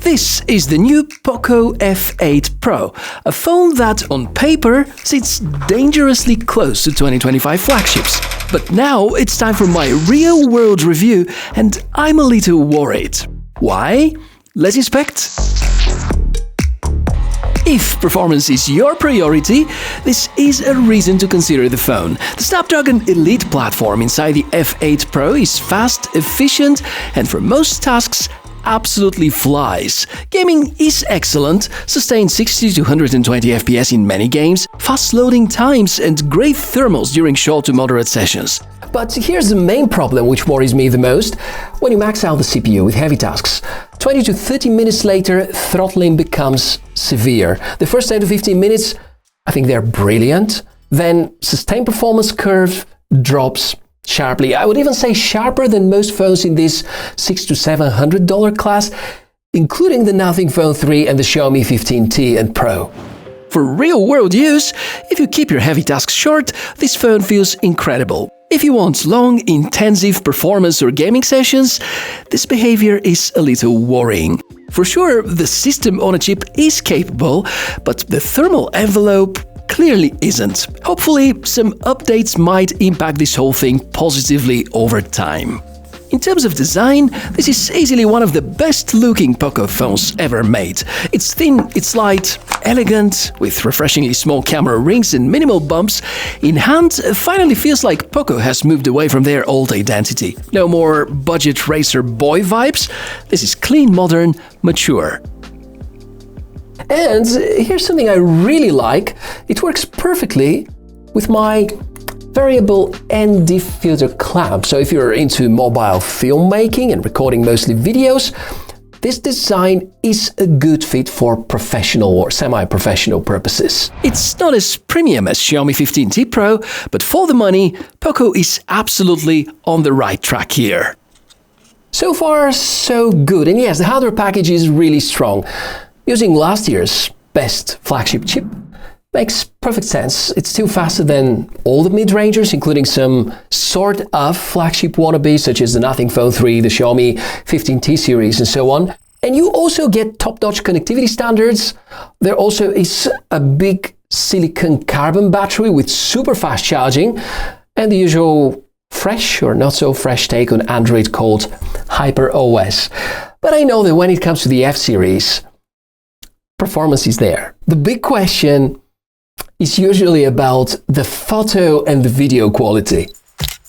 This is the new Poco F8 Pro, a phone that, on paper, sits dangerously close to 2025 flagships. But now it's time for my real-world review, and I'm a little worried. Why? Let's inspect. If performance is your priority, this is a reason to consider the phone. The Snapdragon Elite platform inside the F8 Pro is fast, efficient, and for most tasks, absolutely flies. Gaming is excellent, sustained 60 to 120 FPS in many games, fast loading times, and great thermals during short to moderate sessions. But here's the main problem which worries me the most. When you max out the CPU with heavy tasks, 20 to 30 minutes later, throttling becomes severe. The first 10 to 15 minutes, I think they're brilliant. Then sustained performance curve drops sharply. I would even say sharper than most phones in this $600 to $700 class, including the Nothing Phone 3 and the Xiaomi 15T and Pro. For real-world use, if you keep your heavy tasks short, this phone feels incredible. If you want long, intensive performance or gaming sessions, this behavior is a little worrying. For sure, the system on a chip is capable, but the thermal envelope clearly isn't. Hopefully, some updates might impact this whole thing positively over time. In terms of design, this is easily one of the best-looking Poco phones ever made. It's thin, it's light, elegant, with refreshingly small camera rings and minimal bumps. In hand, finally feels like Poco has moved away from their old identity. No more budget racer boy vibes. This is clean, modern, mature. And here's something I really like. It works perfectly with my variable ND filter clamp. So if you're into mobile filmmaking and recording mostly videos, this design is a good fit for professional or semi-professional purposes. It's not as premium as Xiaomi 15T Pro, but for the money, Poco is absolutely on the right track here. So far, so good. And yes, the hardware package is really strong. Using last year's best flagship chip makes perfect sense. It's still faster than all the mid-rangers, including some sort of flagship wannabes such as the Nothing Phone 3, the Xiaomi 15T series, and so on. And you also get top-notch connectivity standards. There also is a big silicon carbon battery with super fast charging, and the usual fresh or not so fresh take on Android called HyperOS. But I know that when it comes to the F series, performance is there. The big question is usually about the photo and the video quality.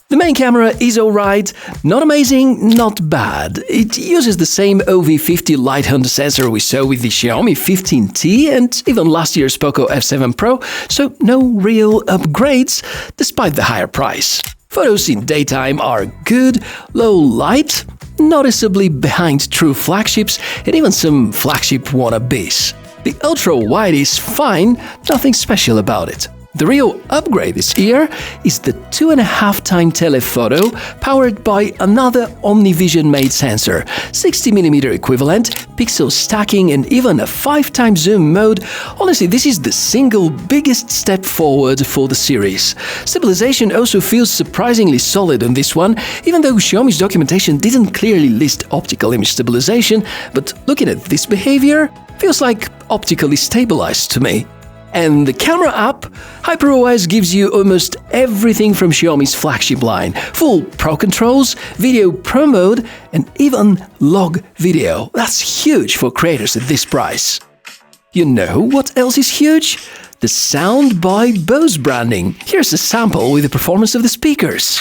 The main camera is alright, not amazing, not bad. It uses the same OV50 light hunter sensor we saw with the Xiaomi 15T and even last year's Poco F7 Pro, so no real upgrades despite the higher price. Photos in daytime are good, low light, noticeably behind true flagships and even some flagship wannabes. The ultra-wide is fine, nothing special about it. The real upgrade this year is the 2.5x telephoto powered by another OmniVision-made sensor, 60mm equivalent, pixel stacking and even a 5x zoom mode. Honestly, this is the single biggest step forward for the series. Stabilization also feels surprisingly solid on this one, even though Xiaomi's documentation didn't clearly list optical image stabilization, but looking at this behavior, feels like optically stabilized to me. And the camera app, HyperOS gives you almost everything from Xiaomi's flagship line. Full Pro controls, video Pro mode, and even log video. That's huge for creators at this price. You know what else is huge? The sound by Bose branding. Here's a sample with the performance of the speakers.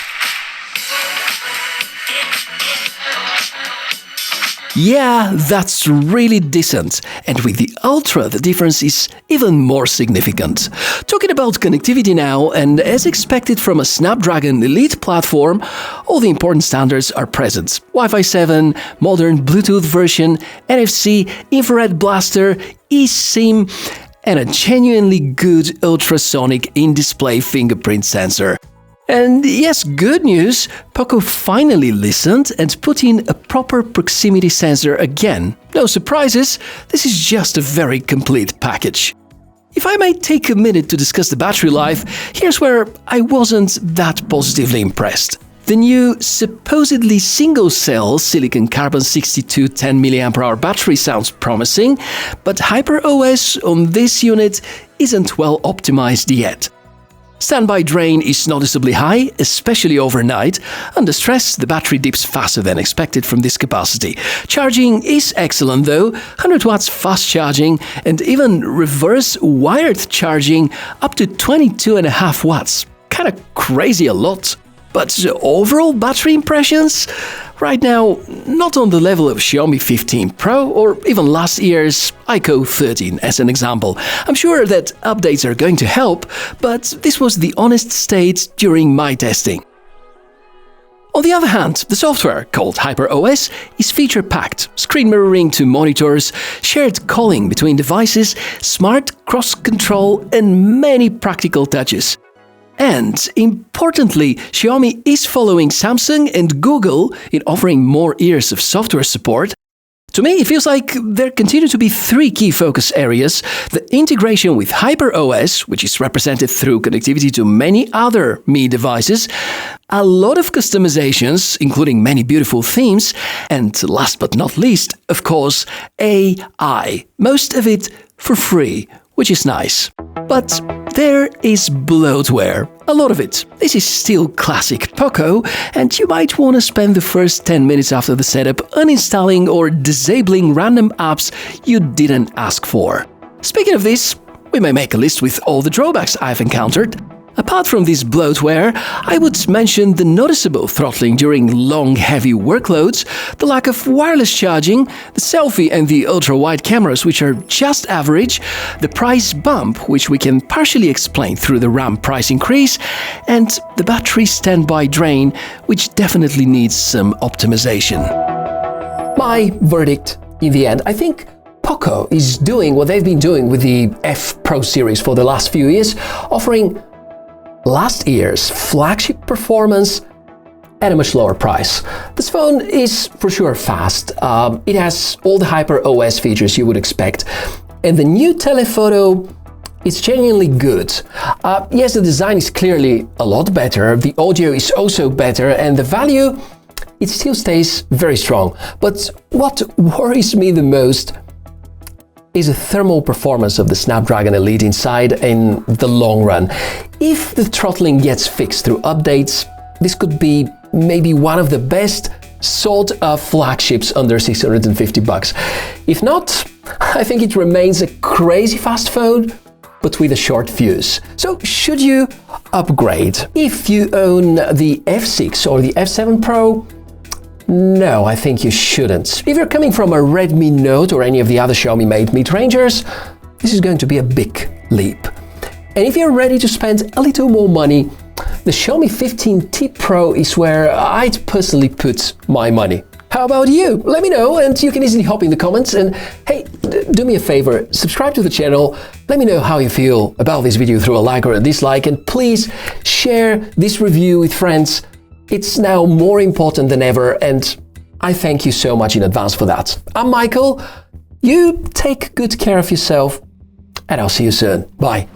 Yeah, that's really decent, and with the Ultra the difference is even more significant. Talking about connectivity now, and as expected from a Snapdragon Elite platform, all the important standards are present. Wi-Fi 7, modern Bluetooth version, NFC, infrared blaster, eSIM, and a genuinely good ultrasonic in-display fingerprint sensor. And yes, good news, Poco finally listened and put in a proper proximity sensor again. No surprises, this is just a very complete package. If I may take a minute to discuss the battery life, here's where I wasn't that positively impressed. The new supposedly single-cell silicon carbon 6210 mAh battery sounds promising, but HyperOS on this unit isn't well optimized yet. Standby drain is noticeably high, especially overnight. Under stress, the battery dips faster than expected from this capacity. Charging is excellent though, 100 watts fast charging and even reverse wired charging up to 22.5 watts. Kinda crazy a lot. But overall battery impressions? Right now, not on the level of Xiaomi 15 Pro or even last year's iQOO 13 as an example. I'm sure that updates are going to help, but this was the honest state during my testing. On the other hand, the software, called HyperOS, is feature-packed. Screen mirroring to monitors, shared calling between devices, smart cross-control and many practical touches. And, importantly, Xiaomi is following Samsung and Google in offering more years of software support. To me, it feels like there continue to be three key focus areas: the integration with HyperOS, which is represented through connectivity to many other Mi devices, a lot of customizations, including many beautiful themes, and last but not least, of course, AI. Most of it for free, which is nice. But there is bloatware, a lot of it. This is still classic Poco, and you might want to spend the first 10 minutes after the setup uninstalling or disabling random apps you didn't ask for. Speaking of this, we may make a list with all the drawbacks I've encountered. Apart from this bloatware, I would mention the noticeable throttling during long, heavy workloads, the lack of wireless charging, the selfie and the ultra-wide cameras, which are just average, the price bump, which we can partially explain through the RAM price increase, and the battery standby drain, which definitely needs some optimization. My verdict in the end, I think Poco is doing what they've been doing with the F Pro series for the last few years, offering last year's flagship performance at a much lower price. This phone is for sure fast. It has all the HyperOS features you would expect, and the new telephoto is genuinely good. Yes, the design is clearly a lot better, the audio is also better, and the value, it still stays very strong. But what worries me the most is the thermal performance of the Snapdragon Elite inside in the long run. If the throttling gets fixed through updates, this could be maybe one of the best sought-of flagships under 650 bucks. If not, I think it remains a crazy fast phone, but with a short fuse. So should you upgrade? If you own the F6 or the F7 Pro, no, I think you shouldn't. If you're coming from a Redmi Note or any of the other Xiaomi-made mid-rangers, this is going to be a big leap. And if you're ready to spend a little more money, the Xiaomi 15T Pro is where I'd personally put my money. How about you? Let me know, and you can easily hop in the comments. And hey, do me a favor, subscribe to the channel, let me know how you feel about this video through a like or a dislike, and please share this review with friends. It's now more important than ever, and I thank you so much in advance for that. I'm Michael, you take good care of yourself, and I'll see you soon. Bye.